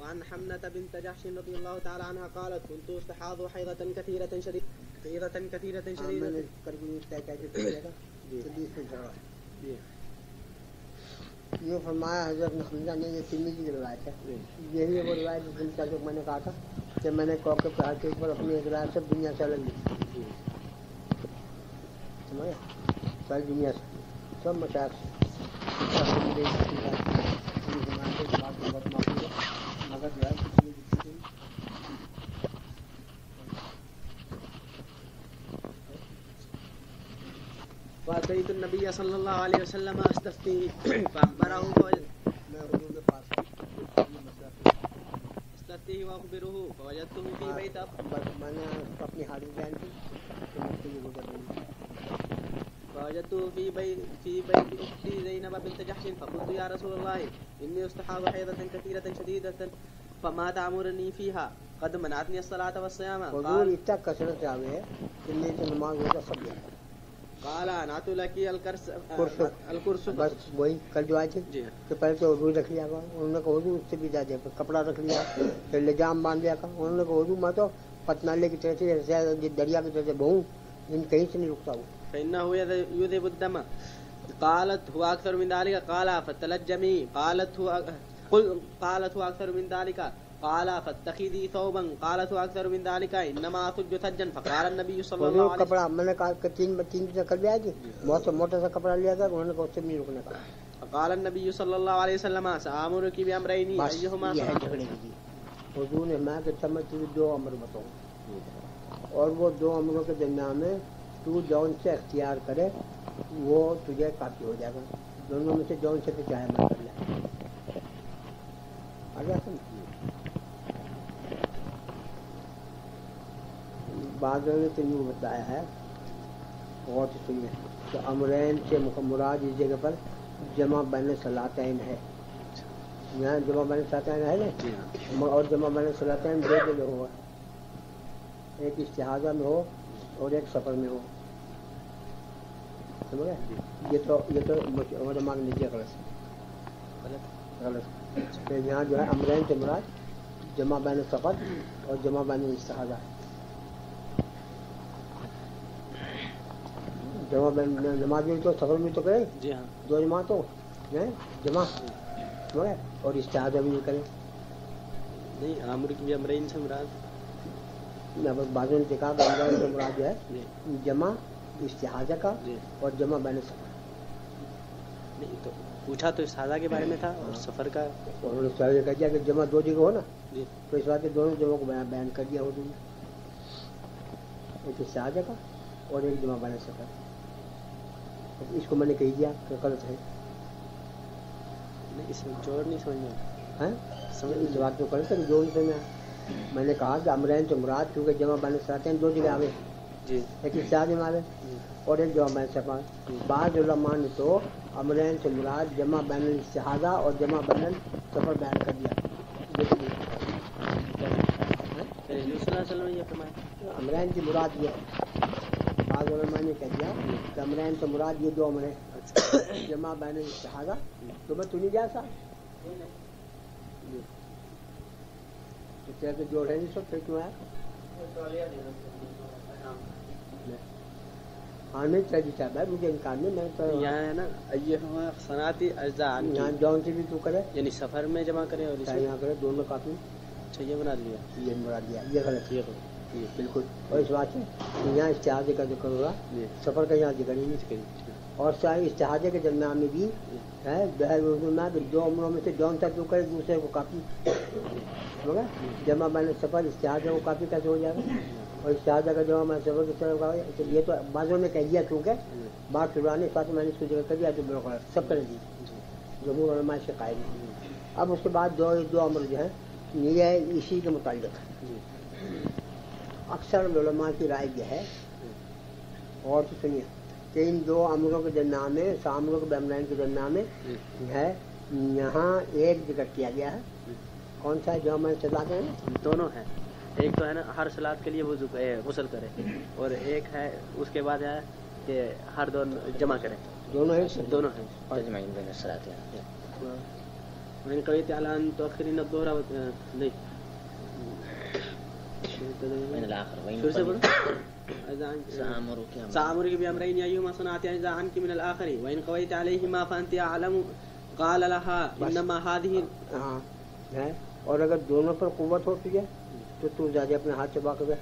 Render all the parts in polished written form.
وعن حمنة بنت جحش رضي الله تعالى عنها قالت كنت استحاض حيضة كثيرة شديدة یہ فرمایا حضرت حمزہ نے یہ ترمذی کی روایت ہے یہی وہ روایت جو میں نے کہا تھا کہ میں نے کوکب پہاڑ کے اوپر اپنی ایک رات سب دنیا سے الگ لی سمجھے ساری دنیا سے سب مشاعر فأتيت النبي صلى الله عليه وسلم استفتيه فأخبره استفتيه وأخبره فوجدته في بيت میں نے اپنی حاضر بیان کی فوجدته في بيت أختي زينب بنت جحش فقلت يا رسول الله إني استحاض حيضة كثيرة شديدة فما تأمرني فيها قد منعتني الصلاة والصيام حضور اتنا کثرت سے آوے کہ لیے نماز روزہ سب لیا قال نعت لك الكرس بس وہی کل جو آئے تھے کہ پہلے تو وضو رکھ لیا گا انہوں نے کہا وضو اس سے بھی زیادہ کپڑا رکھ لیا پھر لجام باندھ لیا گا انہوں نے کہا وضو میں تو پتنالے کی طرح سے دریا کی طرح سے بہوں ان کہیں سے نہیں رکتا ہوں فإنه يذهب الدم قالت هو أكثر من ذلك قال فتلجمي قالت هو أكثر من ذلك قال فاتخذي ثوبا قالت هو أكثر من ذلك إنما أثج ثجا فقال النبي صلى الله عليه وسلم کپڑا میں نے کہا کہ تین کر بھی آئے گی بہت موٹا سا کپڑا لیا گیا انہوں نے کہا اس سے نہیں رکنے کا فقال النبي صلى الله عليه وسلم سآمرك بأمرين أيهما یہ ہے جھگڑے کی حضور نے میں کہ سمجھتی ہوئی دو امر بتاؤں اور وہ دو امروں کے درمیان میں تو جون سے اختیار کرے وہ تجھے کافی ہو جائے گا دونوں میں سے جون سے تو چاہے میں کر لے آگے سمجھ بعض نے تو یوں بتایا ہے غور سے سنیے تو امرین سے مراد اس جگہ پر جمع بین صلاتین ہے. یہاں جمع بین صلاتین ہے نا, اور جمع بین صلاتین دو جگہ ہوا, ایک استحاضہ میں ہو اور ایک سفر میں ہو. سمجھ گئے؟ یہ تو علماء کے نیچے غلط. تو یہاں جو ہے امرین سے مراد جمع بین سفر اور جمع بین استحاضہ. جمع بین نماز میں تو سفر میں تو کرے جی ہاں, دو جماعتوں جمع اور استحاضہ بھی نہیں کرے. نہیں عامر کی بھی امرین سے مراد بازوں نے کہا کہ امرین سے مراد جو ہے جمع استحاضہ کا اور جمع بین سفر. نہیں تو پوچھا تو استحاضہ کے بارے میں تھا اور سفر کا, انہوں نے استحاضہ کہہ دیا کہ جمع دو جگہ ہو نا, تو اس بات سے دونوں جمعوں کو بیان کر دیا اردو میں, ایک استحاضہ کا اور ایک جمع بین سفر. اس کو میں نے کہہ دیا کہ غلط ہے. نہیں اس میں جوڑ نہیں سمجھ میں اس بات کو غلط ہے کہ جو نہیں سمجھا. میں نے کہا کہ امرین سے مراد کیونکہ جمع بین صلاتین دو جگہ آوے, ایک استحاضہ میں آوے اور ایک جمع بین سفر. بعض علماء نے تو امرین سے مراد جمع بین الاستحاضہ اور جمع بین سفر بیان کر دیا. امرین کی مراد یہ ہے, بعض علماء نے کہہ دیا کہ امرین سے مراد یہ دو امر ہیں, جمع بین الاستحاضہ. تو میں تو نہیں جا سا تو کیا تو جوڑ ہے نہیں سب پھر کیوں آیا. ہاں نہیں چاہیے صاحب ہے مجھے انکار نہیں, میں تو یہاں ہے نا یہ صنعتی اجزاء یہاں جون سے بھی تو کرے یعنی سفر میں جمع کرے اور چاہے یہاں کرے دونوں کافی. اچھا یہ بنا لیا, یہ مراد دیا, یہ غلط ہے بالکل. اور اس بات سے یہاں استحاضے کا ذکر ہوگا, سفر کا یہاں ذکر ہی نہیں. اور استحاضے کے درمیان میں بھی ہے اردو میں دو عمروں میں سے جون تک جو کرے دوسرے کو کافی ہوگا. جمع بین سفر استحاضے کو کافی کیسے ہو جائے گا, اور استحاضہ کا جمع بین سفر کس طرح ہوگا. یہ تو بعضوں نے کہہ دیا کیونکہ بات شروع نے اس بات میں نے اس کو ذکر کر دیا تو بالکل سب کر دی جمہور علماء سے قائل. اب اس کے بعد دو امر جو ہے یہ اسی کے متعلق ہے. اکثر علماء کی رائے یہ ہے, اور تو سنیے کہ ان دو امروں کے درمیان میں سامروں کے امرین کے درمیان میں ہے یہاں ایک ذکر کیا گیا ہے. کون سا ہے جو ہمیں صلاۃ ہے؟ دونوں ہیں. ایک تو ہے نا ہر صلاۃ کے لیے وضو غسل کرے, اور ایک ہے اس کے بعد ہے کہ ہر دو جمع کرے. دونوں ہیں تجمعین بین الصلاۃ. میں کہی تھی اعلان تو اخرین الظہر نہیں پھر سے بولو سامر کی بھی امرین ایہما صنعت اجزاء عنک من الاخر وان قویت علیہما فانت اعلم قال لها انما هذه. ہاں ہے, اور اگر دونوں پر قوت ہوتی ہے تو زیادہ اپنے ہاتھ سے باقی ہے.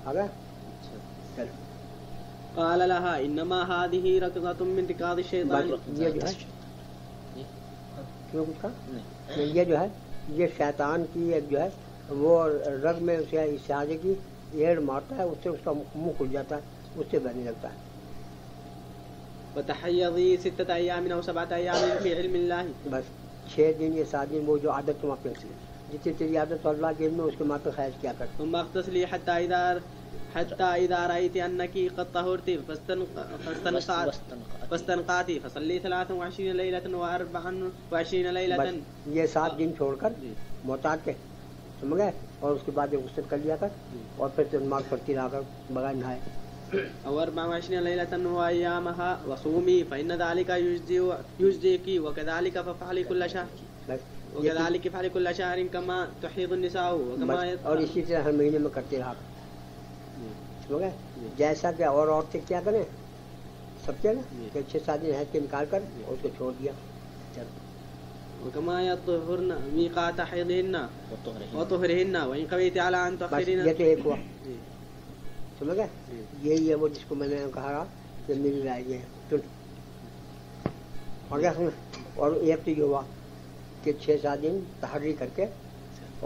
آگے قال لها انما هذه ركضة من ركاض الشيطان. یہ جو ہے کیوں کچھ کا یہ جو ہے یہ شیطان کی ایک جو ہے وہ رگ میں اسے استحاضے کی ایڑ مارتا ہے, اس سے اس کا منہ کھل جاتا ہے, اس سے بہنے لگتا ہے. وتحيضي 6 أيام أو 7 أيام في علم الله. بس 6 دن یا 7 دن وہ جو عادت تم اپنے جتنی تیری عادت اللہ کے علم میں اس کے ماں پہ خیال کیا کر. ثم اغتسلي حتى إذا رأيت أنك قد طهرت فاستنقعت فصلي 23 ليلة و24 ليلة. یہ 7 دن چھوڑ کر محتاط کے سمجھ گئے, اور اس کے بعد غسل کر لیا کر اور پھر نماز پڑھتی رہا کر بغیر نہائے. أو 24 ليلة وأيامها وصومي فإن ذلك يجزيك وكذلك فافعلي كل شهر وكذلك فعلي كل شهر كما تحيض النساء وكما. اور اسی طرح ہر مہینے میں کرتے رہا سمجھ گئے, جیسا کہ اور عورتیں کیا کریں سب کے نا کہ 6-7 دن حیض کے نکال کر اور اس کو چھوڑ دیا. وكما يطهرن ميقات حيضهن وطهرهن وإن قويت على أن تؤخرين. یہ تو ایک ہوا سمجھ گئے. یہی ہے وہ جس کو میں نے کہا کہ میری رائے یہ ہے. اور ایک تو یہ ہوا کہ 6-7 دن تحری کر کے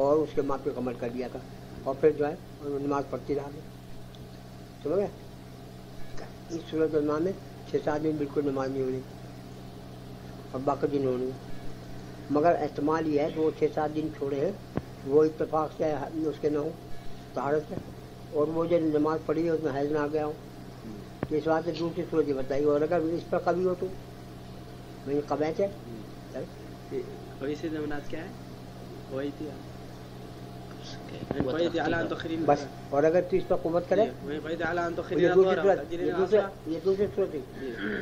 اور اس کے ماں پہ عمل کر دیا تھا, اور پھر جو ہے نماز پڑھتی رہا گئی سمجھ گئے. اس صورت نام میں 6-7 دن بالکل نماز نہیں ہونی اور باقی دن ہونی. مگر احتمال یہ ہے کہ وہ 6-7 دن چھوڑے ہیں وہ اتفاق سے اس کے نہ ہو طہارت سے, اور وہ جو نماز پڑھی ہے اس میں حیض نہ آ گیا ہو تو اس بات سے دوسری صورت یہ بتائی اور اگر اس پر قوی ہو تو میں قبیت ہے ویسے نماز کیا ہے وہی تھی بس اور اگر تو اس پر قوت کرے یہ دوسری صورت ہے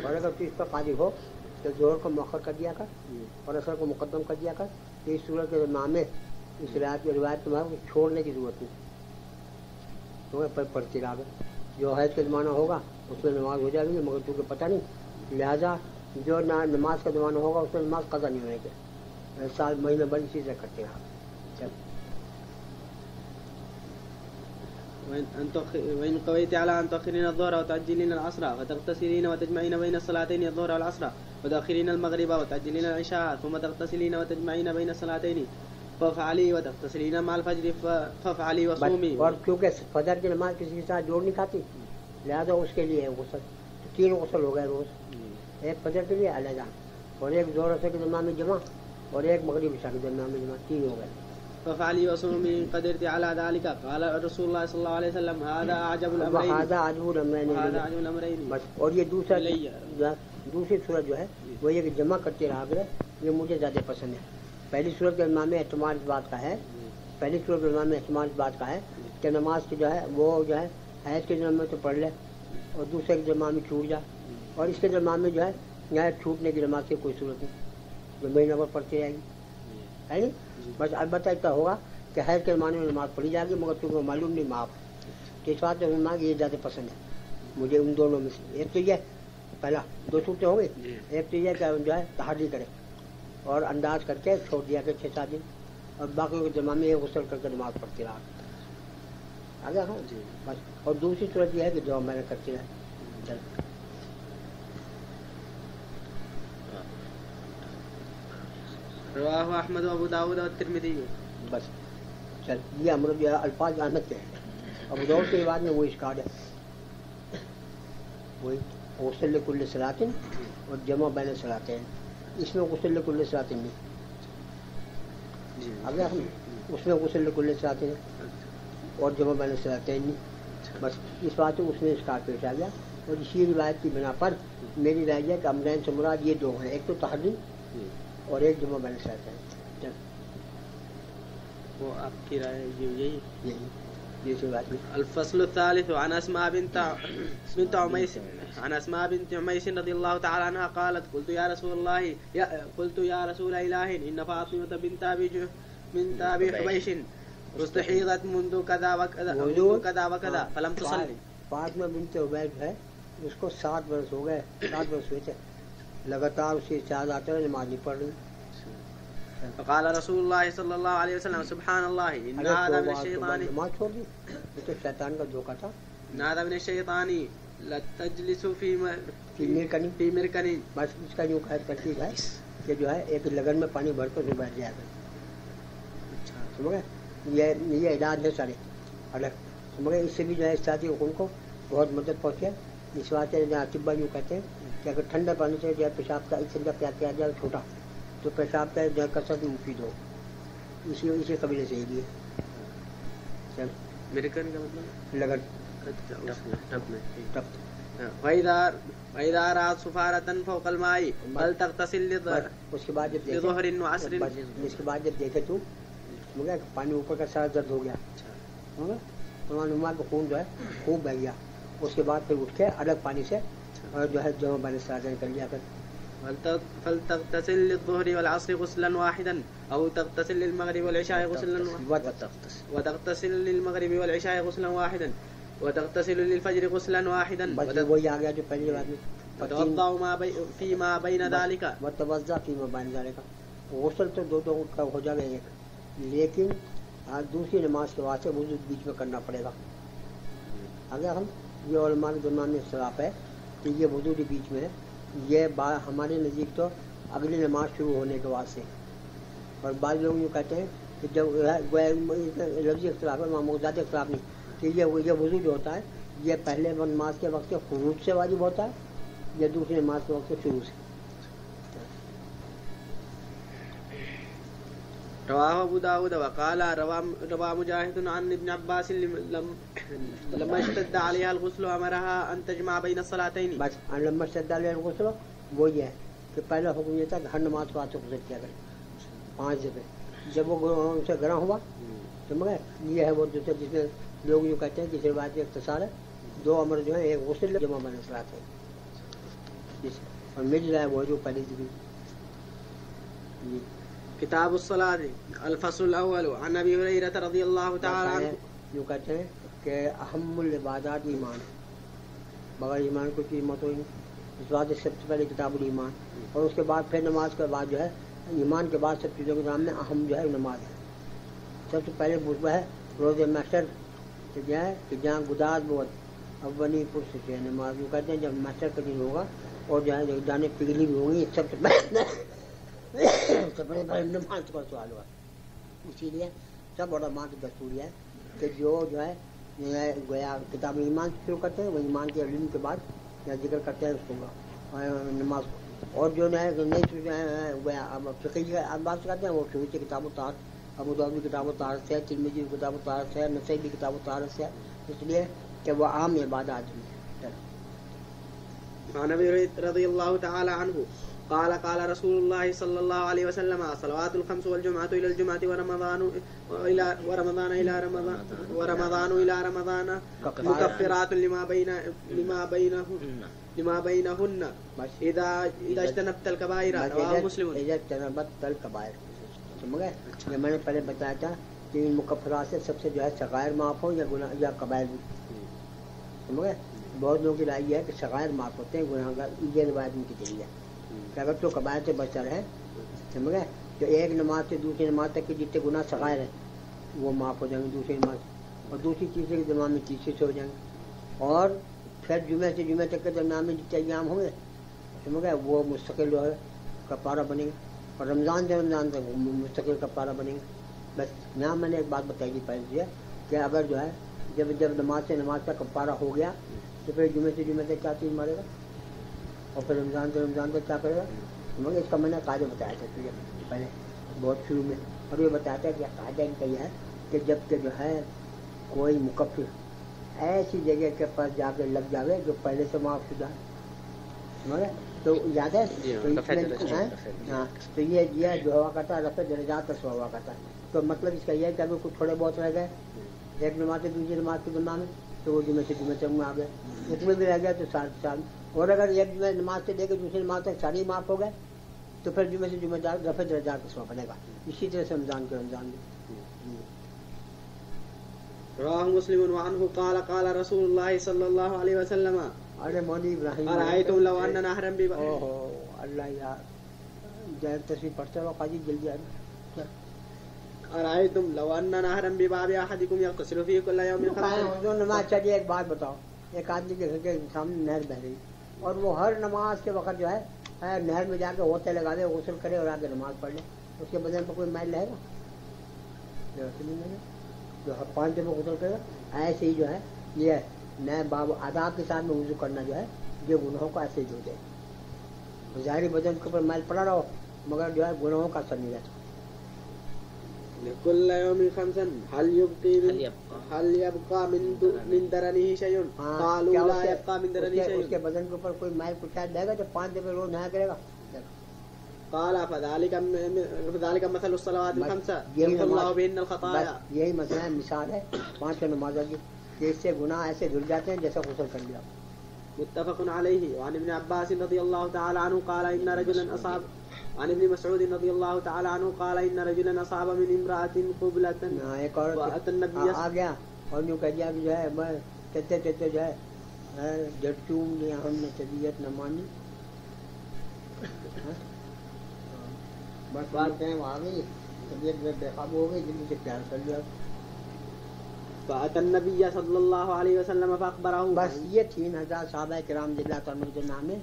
اور اگر تو اس پر قادر ہو تو ظہر کو مؤخر کر دیا کر اور عصر کو مقدم کر دیا کر. تو اس صورت کے نام میں اس روایت تمہارے چھوڑنے کی ضرورت نہیں تمہیں پڑھتی رہا. جو حیض کا زمانہ ہوگا اس میں نماز ہو جائے گی مگر چونکہ پتہ نہیں لہٰذا جو نماز کا زمانہ ہوگا اس میں نماز قضا نہیں ہونے کے سال مہینے بھر اسی سے کرتے رہا. وإن قويت على أن تؤخرين الظهر وتعجلين العصر وتغتسلين وتجمعين بين الصلاتين الظهر والعصر وتأخرين المغرب وتعجلين العشاء ثم تغتسلين وتجمعين بين الصلاتين فافعلي وتغتسلين مع الفجر فافعلي وصومي. اور کیونکہ فجر کی نماز کسی کے ساتھ جوڑ نہیں کھاتی لہذا اس کے لیے غسل تین غسل ہو گئے روز. ایک فجر کے لیے علیحدہ اور ایک ظہر عصر کے درمیان میں جمع اور ایک مغرب عشاء کے درمیان میں جمع تین ہو گئے. فافعلي وصومي قدرت على ذلك قال رسول الله صلى الله عليه وسلم هذا أعجب الأمرين هذا أعجب الأمرين بس. اور یہ دوسری صورت جو ہے وہ یہ کہ جمع کرتے رہا کرے یہ مجھے زیادہ پسند ہے. پہلی صورت کے امام میں اہتمام اس بات کا ہے کہ نماز کی جو ہے وہ جو ہے حیض کے درمیان میں تو پڑھ لے اور دوسرے کے درمیان میں چھوٹ جائے اور اس کے درمیان میں جو ہے یہاں چھوٹنے کی نماز کی کوئی صورت نہیں جو مہینہ بھر پڑھتی رہے گی ہے نہیں. بس البتہ اتنا ہوگا کہ حیض کے زمانے میں نماز پڑھی جائے گی مگر چونکہ معلوم نہیں معاف. تو اس بات میں یہ زیادہ پسند ہے مجھے ان دونوں میں سے. ایک تو یہ پہلا دو صورتیں ہوں گی. ایک تو یہ کہ جو ہے تحری کرے اور انداز کر کے چھوڑ دیا کہ 6-7 دن اور باقیوں کے زمانے میں یہ غسل کر کے نماز پڑھتی رہا آگے. ہاں جی بس. اور دوسری صورت یہ ہے کہ جو میں نے کرتی رہے. رواه احمد و ابو داود والترمذی. بس چل یہ امر جو ہے الفاظ احمد کے ہیں. ابو داؤد کے بعد میں وہ اشکال ہے وہی غسل لکل صلاۃ اور جمع بین صلاتین. اس میں غسل لکل صلاۃ نہیں آگے ہم اس میں غسل لکل صلاۃ اور جمع بین صلاتین نہیں. بس اس بات اس میں اشکال پیش آ گیا اور اسی روایت کی بنا پر میری رائے ہے کہ امرین سے مراد یہ دو ہیں ایک تو تحری اور ایک جمع بین صلاتین. وہ آپ کی رائے یہی الفصل الثالث عن اسماء بنت عميس رضي الله تعالى عنها قالت قلت يا رسول الله ان فاطمة بنت ابي حبيش استحيضت منذ كذا وكذا فلم تصلي. فاطمہ بنت عبید ہے اس کو 7 برس ہو گئے 7 برس ہوئے تھے لگاتار اسی چاہت آتے ہوئے نماز نہیں پڑھ رہی. فقال رسول الله صلى الله عليه وسلم سبحان الله ان هذا من الشيطان. نماز چھوڑ دی یہ تو شیطان کا دھوکہ تھا. ان هذا من الشيطان لا تجلس في مركن. بس اس کا جو خیر ترتیب ہے کہ جو ہے ایک لگن میں پانی بھر کر بیٹھ جایا کر. سمجھ گئے یہ علاج ہے سارے الگ. سمجھ گئے اس سے بھی جو ہے ساتھی حکم کو بہت مدد پہنچے. اس واسطے طبا یوں کہتے ہیں کہ اگر ٹھنڈا پانی سے جو ہے پیشاب کا اس سے پیار کیا جائے چھوٹا تو پیشاب کا جو ہے کثرت مفید ہو. اسی قبیلے سے ہی مرکن کا مطلب لگن وَإِذَا رَأَتْ صُفَارَةً فَوْقَ الْمَاءِ هَلْ تَغْتَسِلُ اس کے بعد جب دیکھے تو مگر پانی اوپر کا سارا درد ہو گیا نما کا خون جو ہے خوب بہ گیا. اس کے بعد پھر اٹھ کے الگ پانی سے اور جو ہے جمع بین صلاتین کر لیا کر. فلتغتسل للظهر والعصر غسلا واحدا او تغتسل للمغرب والعشاء غسلا وتغتسل للمغرب والعشاء غسلا واحدا وتغتسل للفجر غسلا واحدا. وہی آ گیا جو پہلی بات میں وتوضا فيما بين ذلك. وتوضا فيما بين ذلك. غسل تو دو کا ہو جائے گا ایک لیکن دوسری نماز کے واسطے وضو بیچ میں کرنا پڑے گا. اگر ہم یہ علماء کے درمیان میں اختلاف ہے کہ یہ وضو کے بیچ میں یہ ہمارے نزدیک تو اگلی نماز شروع ہونے کے واسطے اور بعض لوگ یوں کہتے ہیں کہ جب لفظی اختلاف ہے وہاں زیادہ اختلاف نہیں کہ یہ وضو جو ہوتا ہے یہ پہلے نماز کے وقت کے خروج سے واجب ہوتا ہے یا دوسری نماز کے وقت کے شروع سے. رواه ابو داود وقال روى مجاهد عن ابن عباس لما اشتد عليها الغسل امرها ان تجمع بين الصلاتين. بس لما اشتد عليها الغسل وہ یہ ہے کہ پہلا حکم یہ تھا کہ ہر نماز کو ہاتھ سے غسل کیا کرے 5 دفعے. جب وہ اسے گرم ہوا تو مگر یہ ہے وہ دوسرے جس میں لوگ یوں کہتے ہیں کہ روایت میں اختصار ہے 2 امر جو ہے ایک غسل جمع بین الصلاتین اور مل رہا ہے وہ جو پہلی ذکر. کتاب الصلاۃ الفصل الاول عن ابی ہریرہ رضی اللہ تعالی عنہ. یوں کہتے ہیں کہ اہم العبادات ایمان ہے, بغیر ایمان کو چیز مت ہوئی نہیں. اس بات سب سے پہلے کتاب الایمان اور اس کے بعد پھر نماز کے بعد جو ہے ایمان کے بعد سب چیزوں کے نام میں اہم جو ہے نماز ہے. سب سے پہلے وہ ہے روز محشر جو ہے کہ جہاں گداز بہت اونی پرس سے نماز. یوں کہتے ہیں جب محشر کا دن ہوگا اور جو ہے دانے پگھلی بھی ہوں گی سب سے پہلے نماز کا سوال ہوا. اسی لیے سب علماء کی دستور ہے کہ جو ہے گویا کتاب ایمان سے شروع کرتے ہیں وہ ایمان کے علم کے بعد ذکر کرتے ہیں اس کو نماز کو. اور جو ہے نئی فقہ کی بات کرتے ہیں وہ فقہ کی کتاب و طہارت, ابو داؤد کی کتاب و طہارت سے ہے, ترمذی کی کتاب و طہارت سے ہے, نسائی کی کتاب و طہارت سے ہے, اس لیے کہ وہ عام عبادات بھی ہے. عن ابي هريرة رضي الله تعالى عنه قال قال رسول الله صلى الله عليه وسلم الصلوات الخمس والجمعة إلى الجمعة ورمضان إلى رمضان مكفرات لما بينهن إذا اجتنبت الكبائر. رواه مسلم. إذا اجتنبت الكبائر سمجھ گئے. میں نے پہلے بتایا تھا کہ ان مکفرات سے سب سے جو ہے صغائر معاف ہو یا گناہ یا کبائر بھی. سمجھ گئے. بہت لوگوں کی رائے یہ ہے کہ صغائر معاف ہوتے ہیں, گناہ گار یہ روایت ان کی چلی ہے کہ اگر تو کبائر سے بچا رہے سمجھ گئے تو ایک نماز سے دوسری نماز تک کے جتنے گناہ صغائر ہیں وہ معاف ہو جائیں گے دوسری نماز, اور دوسری چیزیں کے درمیان میں تیسری سے ہو جائیں گے, اور پھر جمعہ سے جمعہ تک کے درمیان میں جتنے ایام ہوں گے سمجھ گئے وہ مستقل جو ہے کفارہ بنے گا, اور رمضان سے رمضان تک مستقل کفارہ بنے گا. بس یہاں میں نے ایک بات بتائی تھی پہلے سے کہ اگر جو ہے جب نماز سے نماز کا کفارہ ہو گیا تو پھر جمعے سے جمعے تک کیا چیز مارے گا, اور پھر رمضان سے رمضان تک کیا کرے گا. مگر اس کا میں نے قاعدہ بتایا تھا پہلے بہت شروع میں, اور یہ بتایا تھا کہ قاعدہ ان کا یہ ہے کہ جب کہ جو ہے کوئی مکفر ایسی جگہ کے پاس جا کے لگ جاوے جو پہلے سے معاف شدہ ہے مگر تو یاد ہے ہاں تو یہ جو ہوا کرتا ہے رفع درجات کا سو ہوا کرتا ہے. تو مطلب اس کا یہ ہے کہ اگر کچھ تھوڑے بہت رہ گئے ایک نماز سے دوسری نماز کے درمیان میں تو وہ جمعے سے جمعے تک میں آ گئے, اس میں بھی رہ گیا تو سال. اور اگر ایک نماز سے لے کے دوسری نماز تک ساری معاف ہو گئے تو پھر جمعے سے جمعہ دار رفع درجات کا سوا بنے گا. اسی طرح سے رمضان کے رمضان بھی. رواه مسلم وعنه قال قال رسول الله صلى الله عليه وسلم ارے مولوی ابراہیم أرأيتم لو أن نهرا اللہ یار جب تصویر پڑھتے ہو قاضی جلدی آئے. أرأيتم لو أن نهرا بباب أحدكم يغتسل فيه كل يوم خمسا. نماز چلیے ایک بات بتاؤ, ایک آدمی کے گھر کے سامنے نہر بہ رہی اور وہ ہر نماز کے وقت جو ہے نہر میں جا کے ہوتے لگا دے, غسل کرے اور آگے نماز پڑھ لے, اس کے بدن پر کوئی میل رہے گا؟ جو 5 دن میں غسل کرے گا. ایسے ہی جو ہے یہ نئے باب آداب کے ساتھ میں وضو کرنا جو ہے یہ گناہوں کو ایسے ہی دھو دے. ظاہری بدن کے اوپر میل پڑا رہو مگر جو ہے گناہوں کا اثر نہیں رہتا. كل يوم خمسا هل يبقى من درنه شيء؟ قالوا لا يبقى من درنه شيء. اس کے بدن کے اوپر کوئی میل کچھ دے گا جو 5 دن میں روز نہایا کرے گا. قال فذلك مثل الصلوات الخمسة يمحو الله بهن الخطايا. یہی مسئلہ ہے, مثال ہے 5 نمازوں کی کہ اس سے گناہ ایسے دھل جاتے ہیں جیسا غسل کر لیا. متفق عليه. وعن ابن عباس رضي الله تعالى عنه قال إن رجلا أصاب عن ابن مسعود رضي الله تعالى عنه قال إن رجلا أصاب من امرأة قبلة وأتى النبي آ گیا اور یوں کہہ دیا کہ جو ہے میں کہتے جو ہے جٹوں نے ہم نے طبیعت نہ مانی. بس بات کہیں وہ آ گئی طبیعت میں بے قابو ہو گئی, دل سے پیار کر لیا. فأتى النبي صلى الله عليه وسلم فأخبره. بس یہ 3000 صحابہ کرام رضی اللہ تعالیٰ عنہم کے نام ہے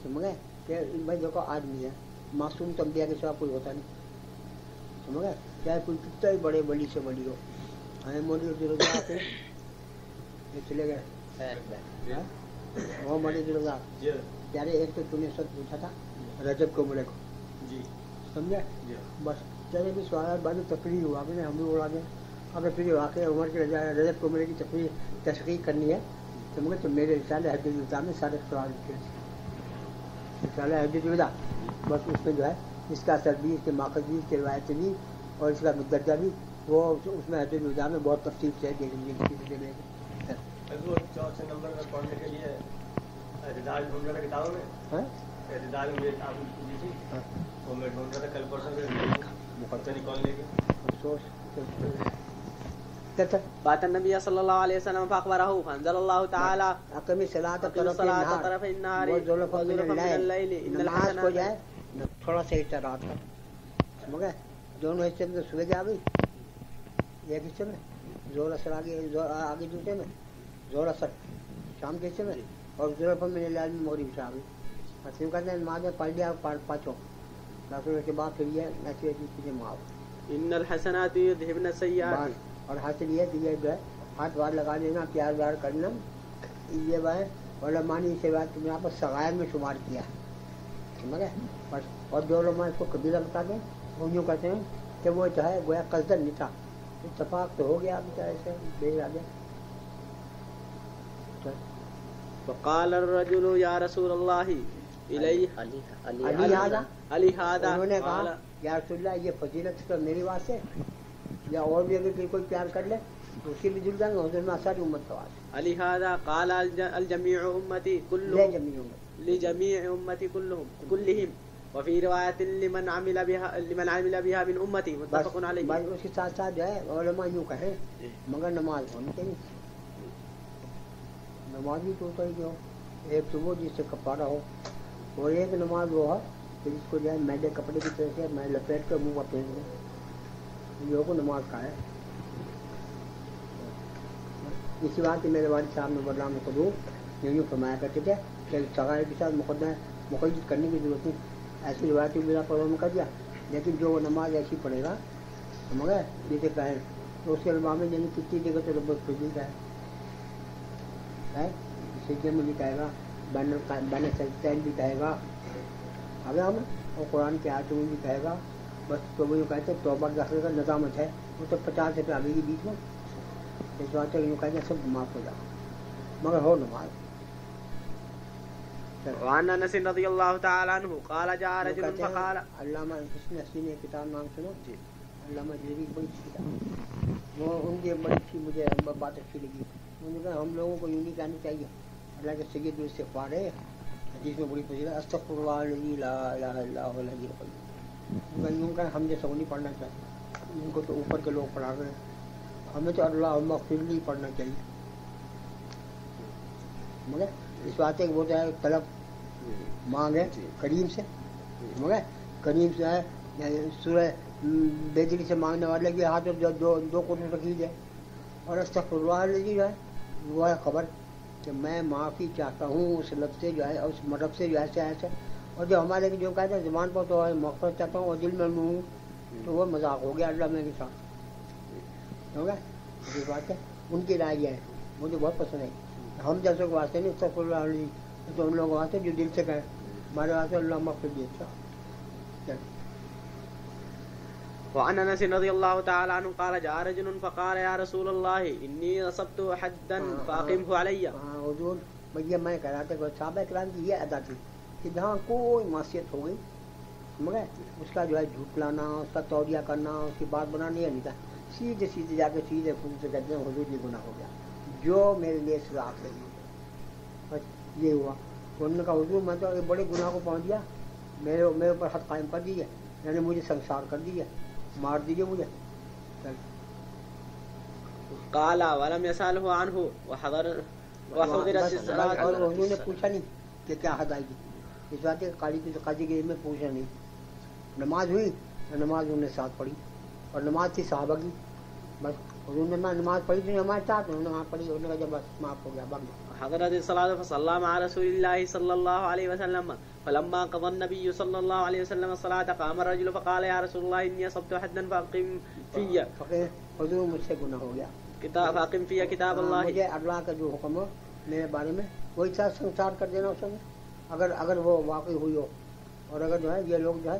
سمجھ گئے کہ بھائی دیکھو آدمی ہے معصوم تو انبیاء کے سوا کوئی ہوتا نہیں سمجھ گئے, چاہے کوئی کتنا ہی بڑے ولی سے ولی ہو. ہمیں مولوی عبدالرضا آتے یہ چلے گئے وہ مولوی عبدالرضا پیارے ایک تو تم نے سب پوچھا تھا رجب کو بڑے کو سمجھے, بس چلے بھی سوال بعد تقریر ہوا کہ ہم بھی اڑا دیں. اگر پھر واقع عمر کی رجب کو میرے کی تشریح کرنی ہے تو مگر تو میرے رسالہ حجۃ الوداع میں سارے سوال لکھے ہیں. رسالہ حجۃ الوداع بس اس میں جو ہے اس کا اثر بھی، اس کے ماخذ بھی، اس کی روایتیں بھی اور اس کا مدرجہ بھی وہ اس میں حجۃ الوداع میں بہت تفصیل سے دیکھ لیجیے کسی سے. چوتھے نمبر میں پڑھنے کے لیے اعتدال ڈھونڈ رہا تھا کتابوں میں. اعتدال میں آپ کی تھی وہ میں ڈھونڈ رہا تھا کل پرسوں سے مقدمہ نکالنے کے. افسوس بات النبي صلى الله عليه وسلم فأخبره فأنزل الله تعالى اقم الصلاة طرف النهار وزلفا من الليل إن نماز کو جائے الحسنات. تھوڑا سا حصہ رات کا مگر دونوں حصے میں صبح جا گئی ایک حصے میں زور اثر آگے دوسرے میں زور اثر شام کے حصے میں اور زلفا من الليل میں مغرب سے آ گئی. پھر کہتے ہیں نماز میں پڑھ لیا پانچوں رسول کے بعد پھر یہ ایسی ایسی چیزیں معاف إن الحسنات يذهبن السيئات. اور حاصل یہ کہ یہ جو ہے ہاتھ وار لگا لینا پیار وار کرنا یہ وہ ہے علماء نے اسے بات یہاں پر صغائر میں شمار کیا سمجھ گئے بس. اور جو علماء اس کو کبیرہ بتا دیں وہ یوں کہتے ہیں کہ وہ جو ہے گویا قصدن نہیں تھا اتفاق تو ہو گیا بیچارے سے بے ارادے. فقال الرجل يا رسول الله إليه علی هذا انہوں نے کہا یا رسول اللہ یہ فضیلت تو میری واسطے یا اور بھی اگر کوئی پیار کر لے تو اسی بھی جل جائیں گے حضور میں ساری امت کا واسطے. علی هذا قال الجميع أمتي لے كلهم جمعی امت لجميع أمتي كلهم وفي رواية لمن عمل بها من أمتي متفق عليه. بس اس کے ساتھ ساتھ جو ہے علماء یوں کہیں مگر نماز ہونی چاہیے. نماز بھی تو ہی ہو ایک تو وہ جس سے کفارہ ہو اور ایک نماز وہ ہے کہ جس کو جو ہے میلے کپڑے کی طرح سے میں لپیٹ کر منہ پر پھینک دوں یہ کو نماز کا ہے. اسی بات کہ میرے والد صاحب نے بدلام خدو یوں فرمایا کرتے تھے کہ صغائر کے ساتھ مقدمہ مقید کرنے کی ضرورت نہیں. ایسی روایتی بلا پر کر دیا لیکن جو وہ نماز ایسی پڑھے گا مگر جیسے کہیں تو اس کے علماء میں یعنی کتنی جگہ تو رب خودی کا ہے سجدے میں بھی کہے گا بین سجدین بھی کہے گا اگر ہم اور قرآن کے آیتوں میں بھی کہے گا. بس تو وہ یوں کہتے ہیں توبہ کے آخر کا نظامت ہے وہ تو 50 روپئے آگے کے بیچ میں اس بات یوں کہتے ہیں سب معاف ہو جائے مگر ہو نماز. وعن انس رضی اللہ تعالی عنہ قال جاء رجل فقال علامہ حسن حسین نے کتاب نام سنو علامہ جلیلی بڑی کتاب وہ ان کی بڑی اچھی مجھے بات اچھی لگی. انہوں نے کہا ہم لوگوں کو یوں نہیں کہنا چاہیے اللہ کے سید الاستغفار ہے حدیث میں بڑی فضیلت استغفر اللہ الذی لا الہ الا هو الحی القیوم. یوں کہ ہم جیسا نہیں پڑھنا چاہیے ان کو تو اوپر کے لوگ پڑھا گئے ہمیں تو اللہم اغفر لی پڑھنا چاہیے. مگر اس بات ہے کہ وہ جو ہے طلب مانگ ہے کریم سے مگر کریم سے ہے سورہ بیدری سے مانگنے والے کے ہاتھ میں دو قرآن رکھی جائے اور استغفر اللہ الذی جو ہے وہ ہے خبر کہ میں معافی چاہتا ہوں اس لفظ سے جو ہے اس مرب سے جو ایسے ایسے اور جو ہمارے جو کہتے ہیں زبان پر تو ہے مغفرت چاہتا ہوں اور دل میں ہوں تو وہ مذاق ہو گیا اللہ میں کے ساتھ ہو گیا. یہ بات ہے ان کی رائے یہ ہے مجھے بہت پسند ہے. ہم جیسے کو واسطے نہیں استغفر اللہ علیہ تو ان لوگوں واسطے جو دل سے کہیں ہمارے واسطے اللہ مغفر دی. اچھا وعن انس رضی اللہ تعالی عنہ قال جاء رجل فقال یا رسول اللہ انی اصبت حدا فاقمه علی. حضور بھیا میں کہہ رہا تھا کہ صحابہ کرام کی یہ ادا تھی کہ جہاں کوئی معصیت ہو گئی مگر اس کا جو ہے جھوٹ لانا اس کا توڑیہ کرنا اس کی بات بنانا یہ نہیں تھا سیدھے سیدھے جا کے سیدھے خود سے کہتے ہیں حضور یہ گناہ ہو گیا جو میرے لیے سزا آپ لگی. بس یہ ہوا. انہوں نے کہا حضور میں تو ایک بڑے گناہ کو پہنچ گیا میرے اوپر حد قائم کر دیجیے یعنی مجھے سنسار کر دیجیے مار دیجیے مجھے. قال ولم يسأله عنه وحضرت الصلاة. اور حضور نے پوچھا نہیں کہ کیا حد آئے گی. اس بات ہے قاضی کے میں پوچھا نہیں. نماز ہوئی نماز انہوں نے ساتھ پڑھی اور نماز تھی صحابہ کی. بس حضور نے نماز پڑھی تھی ہمارے ساتھ انہوں نے وہاں پڑھی انہوں نے کہا جب بس معاف ہو گیا بس. حضرت الصلاة فصلى مع رسول الله صلى الله عليه وسلم فلما قضى النبي صلى الله عليه وسلم الصلاة قام الرجل فقال يا رسول الله إني أصبت حدا فأقم في. حضور مجھ سے گناہ ہو گیا فأقم في كتاب الله. مجھے اللہ کا جو حکم ہو میرے بارے میں وہی ساتھ سنسار کر دینا اس میں اگر وہ واقعی ہوئی ہو اور اگر جو ہے یہ لوگ جو ہے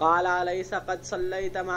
قال أليس قد صليت مع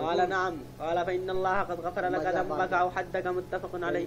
قال نعم قال فإن الله قد غفر لك ذنبك أو حدك متفق عليه.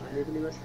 وعن ابن مسعود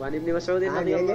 وعن ابن مسعود رضي الله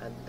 حد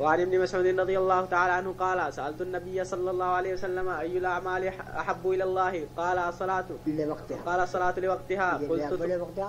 وعن ابن مسعود رضي الله تعالى عنه قال سألت النبي صلى الله عليه وسلم أي الأعمال أحب إلى الله قال الصلاة لوقتها قال الصلاة لوقتها قلت لوقتها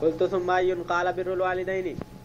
قلت ثم أي قال بر الوالدين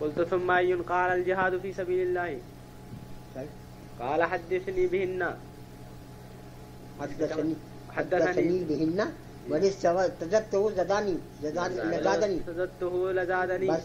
قلت ثم أي قال الجهاد في سبيل الله قال حدثني بهن حدثني بهن تزدته زداني بس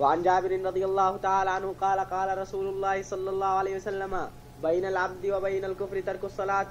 وعن جابر رضي الله تعالى عنه قال قال رسول الله صلى الله عليه وسلم بين العبد وبين الكفر ترك الصلاة.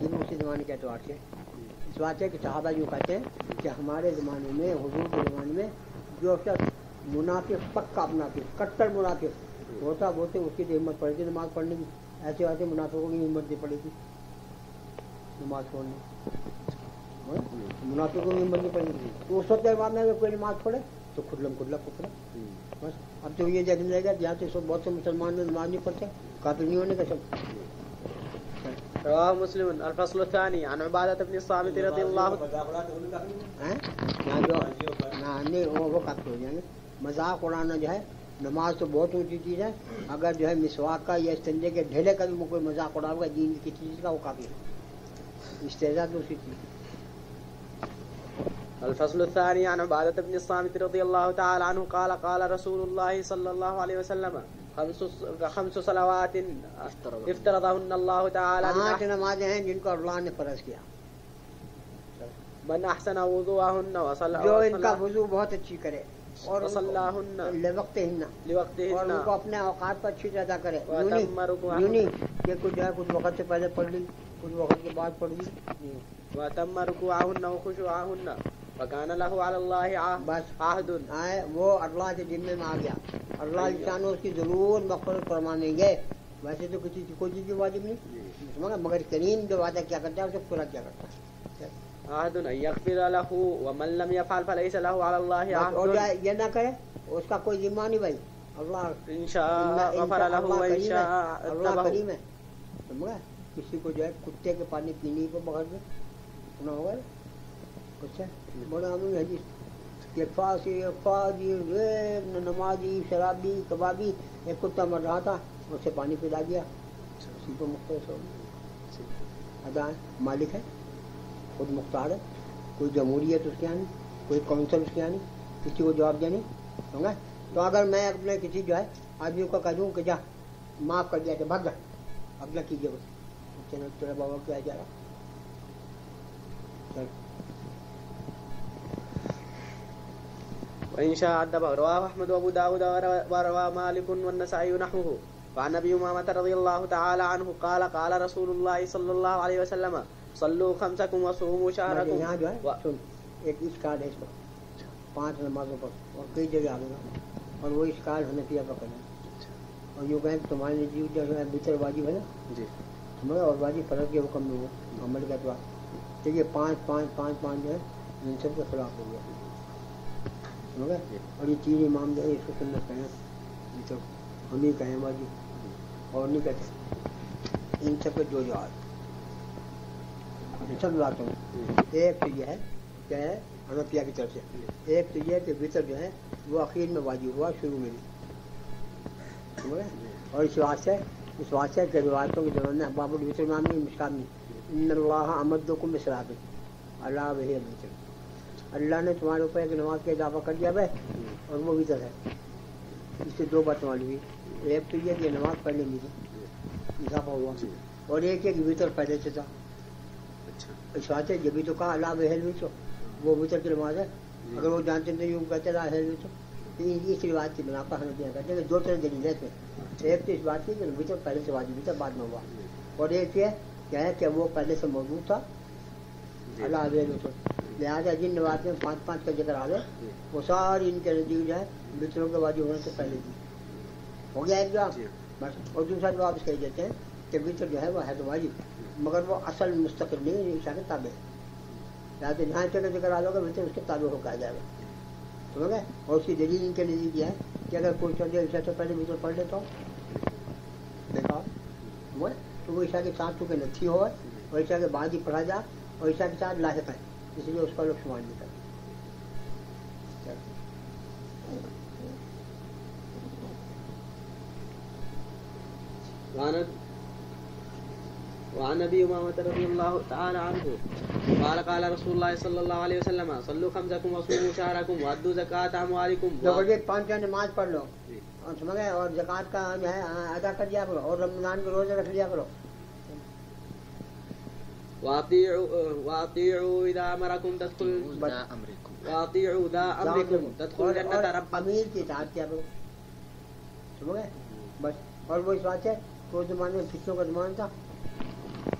دین اسی زمانے کے اعتبار سے اس بات ہے کہ صحابہ یوں کہتے ہیں کہ ہمارے زمانے میں حضور کے زمانے میں جو شخص منافق پکا منافق کٹر منافق ہوتا وہ تو اس کی تو ہمت پڑے گی نماز پڑھنے کی. ایسے ویسے منافقوں کی ہمت نہیں پڑے گی نماز پڑھنے. منافقوں کی ہمت نہیں پڑے گی. تو اس وقت بعد میں کوئی نماز پڑھے تو کھلم کھلا کفر. بس اب تو یہ دیکھنے لگے گا جہاں سے بہت سے مسلمان نماز نہیں پڑھتے کافر نہیں ہونے کا سب. رواه مسلم. الفصل الثاني عن عبادة بن الصامت رضي الله وہ کافر ہو جائیں گے. مذاق اڑانا جو ہے نماز تو بہت اونچی چیز ہے. اگر جو ہے مسواک کا یا استنجے کے ڈھیلے کا بھی کوئی مذاق اڑاؤ گا دین کی چیز کا وہ کافی ہے. استہزاء دوسری چیز. الفصل الثاني عن عبادة بن الصامت رضي الله تعالى عنه قال قال رسول الله صلى الله عليه وسلم خمس صلوات افترضهن الله تعالى. 8 نمازیں ہیں جن کو اللہ نے فرض کیا. من احسن وضوءهن وصلى جو ان کا وضو بہت اچھی کرے اور وصلاهن لوقتهن اور ان کو اپنے اوقات پر اچھی ادا کرے. یونی کہ کچھ جو ہے کچھ وقت سے پہلے پڑھ لی کچھ وقت کے بعد پڑھ لی. وتم ركوعهن وخشوعهن وكان له على الله عهد. وہ اللہ کے ذمے میں آ گیا. اللہ انسان اس کی ضرور مغفرت فرمانے گے. ویسے تو کسی کی کوئی چیز واجب نہیں مگر کریم جو وعدہ کیا کرتا ہے اسے پورا کیا کرتا ہے. عهد ان يغفر له ومن لم يفعل فليس له على الله عهد. اور یہ نہ کرے اس کا کوئی ذمہ نہیں بھائی. اللہ ان شاء غفر له وان شاء اللہ کریم ہے. سمجھا کسی کو جو ہے کتے کے پانی پینے کو بغیر میں نہ ہوگا کچھ بڑا عمومی حدیث کہ فاسی فاجی ریب نمازی شرابی کبابی ایک کتا مر رہا تھا اسے پانی پلا دیا اسی کو مختص ہو ادا مالک ہے خود مختار ہے. کوئی جمہوریت اس کے یہاں نہیں کوئی کونسل اس کے یہاں نہیں کسی کو جواب دینے ہوگا. تو اگر میں اپنے کسی جو ہے آدمی کو کہہ دوں کہ جا معاف کر دیا کہ بھگ اب نہ کیجیے بس تیرا بابا کیا جا رہا. وإن شاء أدبه. رواه أحمد وأبو داود وروى مالك والنسائي نحوه. وعن أبي أمامة رضي الله تعالى عنه قال قال رسول الله صلى الله عليه وسلم صلوا خمسكم وصوموا شهركم. یہاں جو ہے سن ایک اسکال ہے اس پر 5 نمازوں پر اور کئی جگہ آ گیا اور وہ اسکال حنفیہ پر کرنا اور یوں کہیں تمہارے لیے جو ہے بطر واجب ہے نا جی ہمارا اور واجب فرض کے حکم میں ہوا عمل کا اعتبار تو یہ 5 5 5 5 جو ہے ان سب کے خلاف ہو گیا. اور یہ 3 امام جو ہے اس کو سنت کہیں یہ تو ہم ہی کہیں واجب اور نہیں کہتے. ان سب کے 2 جواب سب باتوں ایک تو یہ ہے کیا ہے حنفیہ کی طرف سے. ایک تو یہ کہ وطر جو ہے وہ اخیر میں واجب ہوا شروع میں نہیں. اور اس واسطے کے روایتوں کے دوران باب الوطر نام نہیں مشکام نہیں ان اللہ امدکم بصلاۃ اللہ وہی الوطر. اللہ نے تمہارے اوپر ایک نماز کا اضافہ کر دیا ہے اور وہ وطر ہے. اس سے 2 باتیں معلوم ہوئی. ایک تو یہ کہ نماز پڑھنے میں اضافہ ہوا اور ایک وطر پہلے سے تھا. اس واسطے جب بھی تو کہا اللہ وحل وطر وہ وطر کی نماز ہے. اگر وہ جانتے نہیں یوں کہتے اللہ وحل وطر تو اس روایت کی بنا پر ہم کہتے ہیں کہ 2 طرح دلیل ہے. ایک تو اس بات کی کہ وطر پہلے سے واجب وطر بعد میں ہوا اور ایک یہ کیا ہے کہ وہ پہلے سے موجود تھا اللہ وحل وطر. لہٰذا جن روایت میں 5 5 کا ذکر آ گئے وہ ساری ان کے نزدیک جو ہے وطروں کے واجب ہونے سے پہلے تھی. ہو گیا ایک جواب بس. اور دوسرا جواب اس کہہ دیتے ہیں کہ وطر جو ہے وہ ہے تو واجب مگر وہ اصل مستقل نہیں عشاء کے تابع ہے. لہٰذا جہاں چلے ذکر آ لوگا وطر اس کے تابع ہو کہا جائے گا. سمجھ گئے. اور اس کی دلیل ان کے نزدیک یہ ہے کہ اگر کوئی چل جائے عشاء سے پہلے وطر پڑھ لیتا ہو دیکھا تو وہ عشاء کے ساتھ چونکہ نتھی ہو اور عشاء کے بعد ہی پڑھا جا اور عشاء کے ساتھ لاحق ہے اس لیے اس کا لوگ شمار نہیں کرتے. وعن ابي امامه رضي الله تعالى عنه قال قال رسول الله صلى الله عليه وسلم صلوا خمسكم وصوموا شهركم وادوا زكاه اموالكم. جو 5 نماز پڑھ لو اور سمجھ گئے اور زکات کا جو ہے ادا کر دیا کرو اور رمضان کے روزے رکھ لیا کرو. واطيعوا اذا امركم تدخلوا واطيعوا ذا امركم تدخلوا جنة رب. امیر کی اطاعت کیا کرو. سمجھ گئے بس. اور وہ اس بات ہے وہ زمانے میں فتنوں کا زمانہ تھا.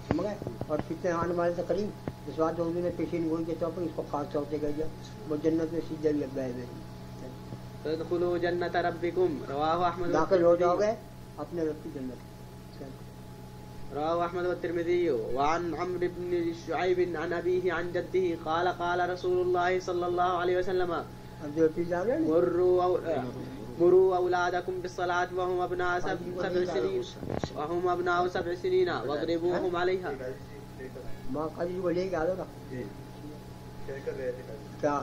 سمجھ گئے اور فتنے آنے والے سے قریب اس بات حضور نے پیشین گوئی کے طور پر اس کو خاص طور سے کہہ دیا وہ جنت میں سیدھے لگ گئے ہوئے تدخلوا جنة ربكم رواه أحمد داخل ہو جاؤ گے اپنے رب کی جنت. رواه أحمد والترمذي وعن عمرو بن شعيب عن أبيه عن جده قال قال رسول الله صلى الله عليه وسلم اب جو پیچھے آ گئے مروا أولادكم بالصلاة وهم أبناء 7 سنين واضربوهم عليها. ماں قاضی کو لے کے آ گا کیا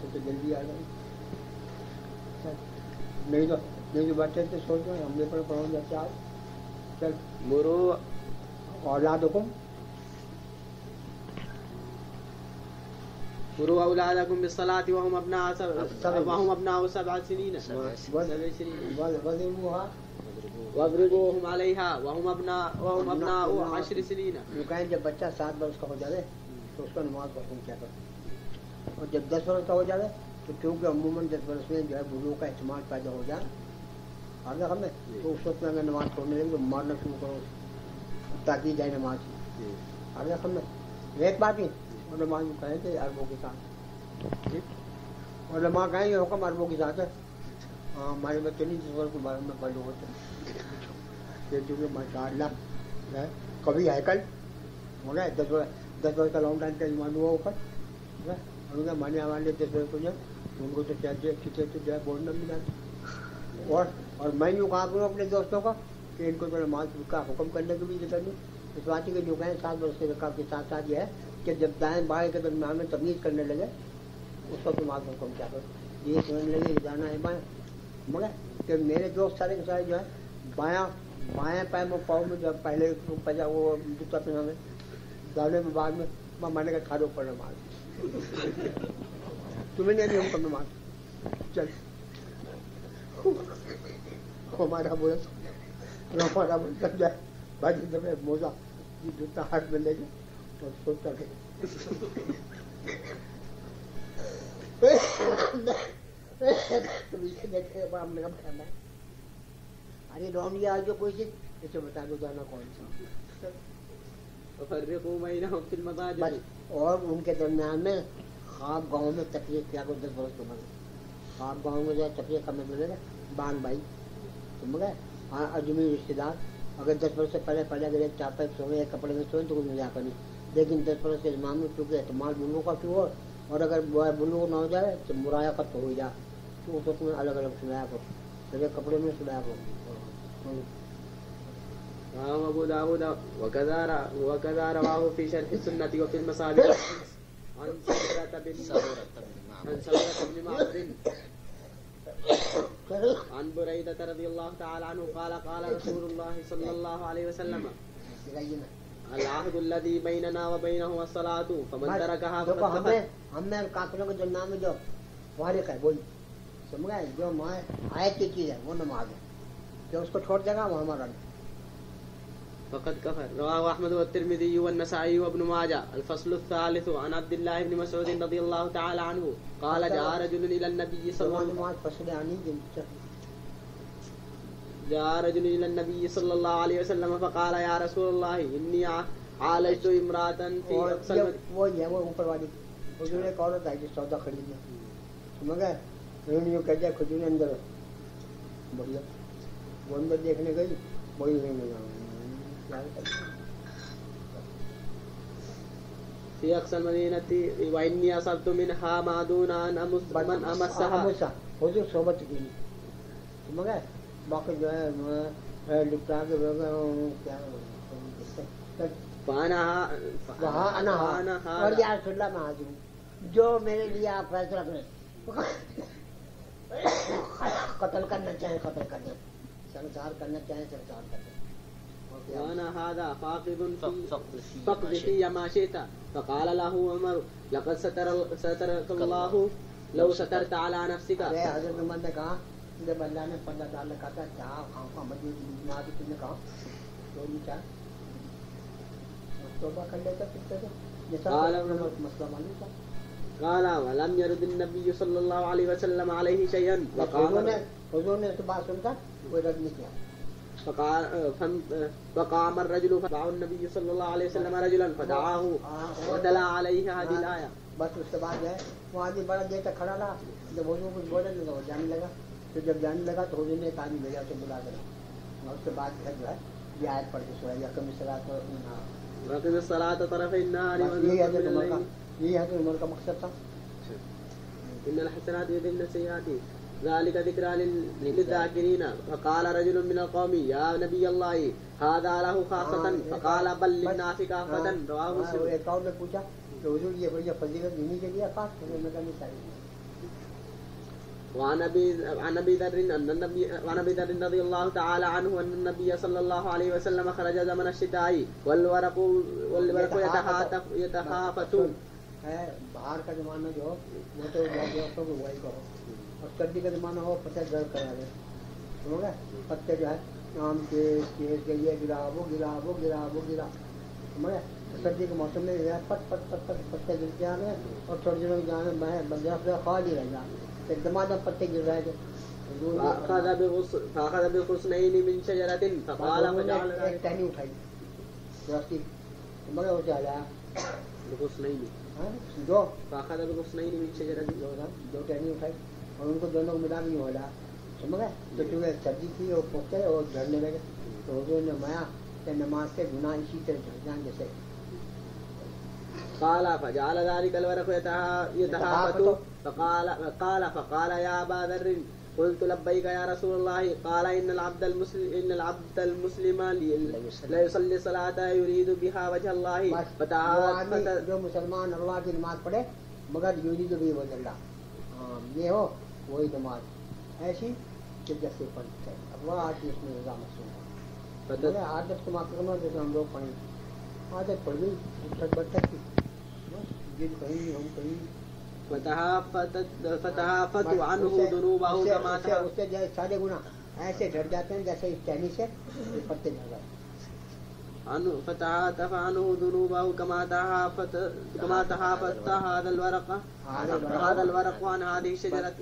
تو جلدی آ جائیں نہیں تو بچے تو سوچ رہے ہم نے پر پڑھو جاتے آج چل مروا اولادکم مروا أولادكم بالصلاة وهم أبناء 7 سنين واضربوهم عليها وهم أبناء 10 سنين. یہ کہیں جب بچہ 7 برس کا ہو جائے تو اس کا نماز کا حکم کیا کرو اور جب 10 برس کا ہو جائے تو کیونکہ عموماً 10 برس میں جو ہے بزرگوں کا اعتماد پیدا ہو جائے آگے ہمیں تو اس وقت میں اگر نماز پڑھنے لگے تو مارنا شروع کرو تاکہ جائے نماز آگے ہمیں ایک بات ہی علماء جو کہیں کہ عربوں کے ساتھ علماء کہیں یہ حکم عربوں کے ساتھ ہے. ہاں ہمارے بچے نہیں 10 برس کے بارے میں پڑھ ہوتے ہیں ماشاء اللہ کبھی ہیکل ہو رہا ہے 10 برس کا لانگ ٹائم کا ایمان ہوا اوپر ان کا مانے والے 10 برس کو جو ان کو تو کیا اچھی طرح سے جو ہے بولنا بھی جاتا اور میں یوں کہا کروں اپنے دوستوں کا کہ ان کو تو نماز کا حکم کرنے کی بھی ضرورت نہیں. اس بات کے جو کہیں 7 برس کے رکعت کے ساتھ ساتھ یہ ہے کہ جب دائیں بائیں کے درمیان میں تمیز کرنے لگے اس وقت نماز کا حکم کیا کرو یہ سمجھنے لگے کہ جانا ہے بائیں مگر کہ میرے دوست سارے کے سارے جو ہے بائیں پاؤں میں جب پہلے پجا وہ جوتا پہنا میں دانے میں بعد میں میں نے کہا کھاڑو پر نماز تمہیں نہیں ہم کب نماز چل ہمارا بولا کر جائے بھائی جب موزہ جوتا ہاتھ میں لے گئے اور سوچتا کہ ارے رون یہ آج جو کوئی چیز اسے بتا دو جانا کون سا اور ان کے درمیان میں خواب گاؤں میں تفریح کیا کو 10 برس کے بعد خواب گاؤں میں جو ہے تفریح کرنے ملے گا بان بھائی سمجھ گئے. ہاں اجمی رشتے دار اگر 10 برس سے پہلے اگر ایک چاپے سوئے ایک کپڑے میں سوئے تو کوئی مزاق نہیں لیکن 10 برس کے امام میں چونکہ اعتماد بلو کا کیوں ہو اور اگر بلو نہ ہو جائے تو مرایا خط ہو جائے تو اس وقت میں الگ الگ سلایا کرو پہلے کپڑے میں سلایا کرو. أبو داود وكذا رواه في شرح السنة وفي المصابيح عن سمرة بن معبد عن بريدة رضي الله تعالى عنه قال قال رسول الله صلى الله عليه وسلم العهد الذي بيننا وبينه الصلاة فمن تركها فقد كفر. ہم میں کافروں کے درمیان میں جو فارق ہے وہی سمجھ گئے جو آیت کی چیز ہے وہ نماز ہے جو اس کو چھوڑ دے گا وہ ہمارا نہیں. فقد كفر. رواه أحمد والترمذي والنسائي وابن ماجه. الفصل الثالث عن عبد الله بن مسعود رضي الله تعالى عنه قال جاء رجل إلى النبي صلى الله عليه وسلم فقال يا رسول الله إني عالجت امرأة في أقصى وہ اوپر والی حضور ایک عورت آئی جس سودا خریدنا سمجھ گئے انہوں نے کہہ دیا کھجور اندر بڑھیا وہ اندر دیکھنے گئی وہی في أقصى المدينة وإني أصبت منها ما دون أن أمسها. حضور صحبت کی سمجھ گئے باقی جو ہے لکھتا کہ جو میرے لیے آپ فیصلہ کریں قتل کرنا چاہیں قتل کر دیں سنسار کرنا چاہیں سنسار کر دیں. وانا هذا فاقد في ما شئت فقال له عمر لقد سترك الله لو سترت على نفسك. حضرت عمر نے کہا جب اللہ نے پردہ ڈال رکھا تھا چاہ آنکھوں مجھے تم نے کہا تو نہیں چاہ توبہ کر لیتا کتے سے مسئلہ معلوم تھا. قال ولم يرد النبي صلى الله عليه وسلم عليه شيئا. حضور نے تو بات سنتا کوئی رد نہیں کیا فقام الرجل فدعا النبي صلى الله عليه وسلم رجلا فدعاه وتلا عليه هذه الآية. بس اس کے بعد جو ہے وہ آدمی بڑا دیر تک کھڑا رہا، جب حضور کچھ بولے تو وہ جانے لگا، تو جب جانے لگا تو حضور نے ایک آدمی بھیجا اسے بلا کر، اور اس کے بعد جو ہے یہ آیت پڑھ کے سویا یقم الصلاۃ وَأَقِمِ الصَّلَاةَ طَرَفَيِ النَّهَارِ یہی حضرت عمر کا مقصد تھا. إن الحسنات يذهبن السيئات ذلك ذكرى للذاكرين. فقال رجل من القوم يا نبي الله هذا له خاصة فقال بل للناس كافة. رواه مسلم. ایک اور نے پوچھا کہ حضور یہ بڑی فضیلت دینی کے لیے خاص میں کرنی چاہیے. وعن ابي ذر رضي الله تعالى عنه ان النبي صلى الله عليه وسلم خرج زمن الشتاء والورق يتخافتون. باہر کا زمانہ جو ہو وہ تو دوستوں کو وہی کہو، اور سردی کا زمانہ ہو پتہ گرد کرا دے، سمجھ گئے؟ پتے جو ہے آم کے کیل کے یہ گرا وہ گرا وہ گرا وہ گرا، سمجھ گئے؟ سردی کے موسم میں پت پت پت پت پتے گرتے آ رہے ہیں، اور تھوڑے دنوں میں جانے میں درخت خالی رہ جا ایک دمادم پتے گر رہے تھے. فأخذ بغصنين من شجرة فقال فجعل ایک ٹہنی اٹھائی درخت کی، سمجھ گئے؟ وہ چلا بغصنين دو فأخذ بغصنين من شجرة دو ٹہنی اٹھائی اور ان کو دونوں کو ملا بھی ہوا، سمجھ گئے؟ تو چونکہ سردی تھی وہ پکے اور جھڑنے لگے، تو حضور نے فرمایا کہ نماز کے گناہ اسی طرح جھڑ جائیں جیسے. قال فجعل ذلك الورق يتهافت فقال يا أبا ذر قلت لبيك يا رسول الله. قال إن العبد المسلم لا يصلي صلاة يريد بها وجه الله. جو مسلمان اللہ کی نماز پڑھے مگر یرید بھی وجہ اللہ، یہ ہو وہی نماز ایسی کہ جیسے پڑھتے ہیں. اب وہ آج اس میں رضا مصنوع ہے عادت کو معاف کرنا، جیسے ہم لوگ پڑھیں عادت پڑھ گئی تک برتک کی دن کہیں ہم کہیں فتحافت عنه ذنوبه كما اس سے سارے گناہ ایسے جھڑ جاتے ہیں جیسے اس ٹہنی سے پتے جھڑ جاتے ہیں. فتحافت عنه ذنوبه كما تحافت هذا الورق عن هذه الشجرة.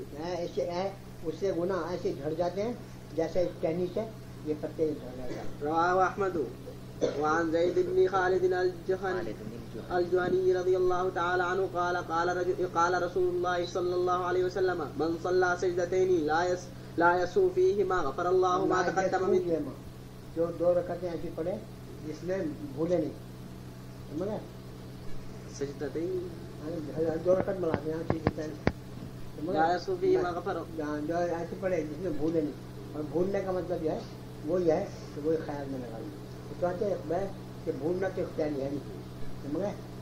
اس سے گناہ ایسے جھڑ جاتے ہیں جیسے اس ٹہنی سے یہ پتے جھڑ جاتے ہیں. رواه أحمد. وعن زيد بن خالد الجهني رضي الله تعالى عنه قال رسول الله صلى الله عليه وسلم من صلى سجدتين لا يسهو فيهما غفر الله ما تقدم من. جو دو رکعتیں ایسی پڑھے جس میں بھولے نہیں، سمجھ گئے؟ سجدتين دو رکعت بناتے ہیں سجدتين لا يسهو فيهما غفر. جو ایسی پڑھے جس میں بھولے نہیں، اور بھولنے کا مطلب جو ہے وہی ہے کہ وہی خیال میں لگا لیں. چاہتے ہیں کہ بھولنا تو اختیاری ہے نہیں،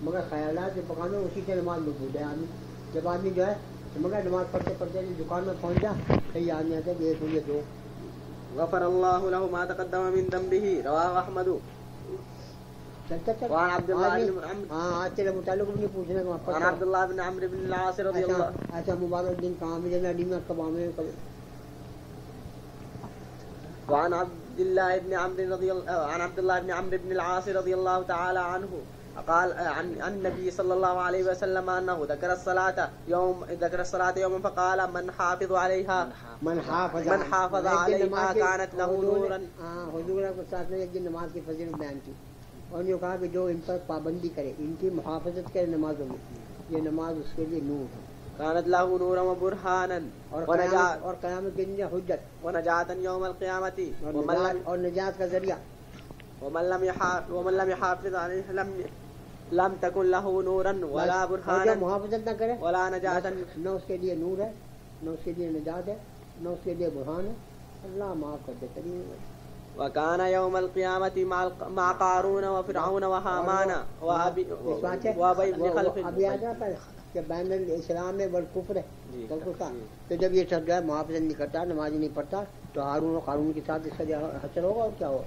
مگر خیالات جو پکانے اسی سے نماز میں بھول جائے آدمی. جب آدمی جو ہے مگر نماز پڑھتے پڑھتے دکان میں پہنچ جا کئی آدمی آتے ہیں کہ ایک ہوئے دو. غفر الله له ما تقدم من ذنبه. رواه أحمد. وعن عبد الله بن عمرو آج تیرے متعلق بھی نہیں پوچھنے کا. وعن عبد الله بن عمرو بن العاص رضي الله. ایسا مبارک دن کہاں ملے نا ڈیمر کب آمے کب. وعن عبد الله بن عمرو بن العاص رضي الله تعالى عنه قال عن النبي صلى الله عليه وسلم انه ذكر الصلاة يوما فقال من حافظ عليها كانت له نورا. حضور کے ساتھ نے ایک دن نماز کی فضیلت بیان کی اور نے کہا کہ جو ان پر پابندی کرے، ان کی محافظت کرے نمازوں میں، یہ نماز اس کے لیے نور ہے. كانت له نورا وبرهانا اور قیامت کے دن حجت ونجاة يوم القيامة اور نجات کا ذریعہ. ومن لم يحافظ عليه لم تكن له نورا ولا برهانا. محافظت نہ کرے ولا نجاة، نہ اس کے لیے نور ہے، نہ اس کے لیے نجات ہے، نہ اس کے لیے برہان ہے. اللہ معاف کر دے کریم. وكان يوم القيامة مع قارون وفرعون وهامان وأبي بن خلف. ابھی آ جاتا ہے کہ بین الاسلام میں والکفر ہے، تو جب یہ سب جو ہے محافظت نہیں کرتا، نماز نہیں پڑھتا، تو ہارون و قارون کے ساتھ اس کا حشر ہوگا اور کیا ہوگا.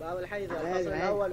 الفصل الأول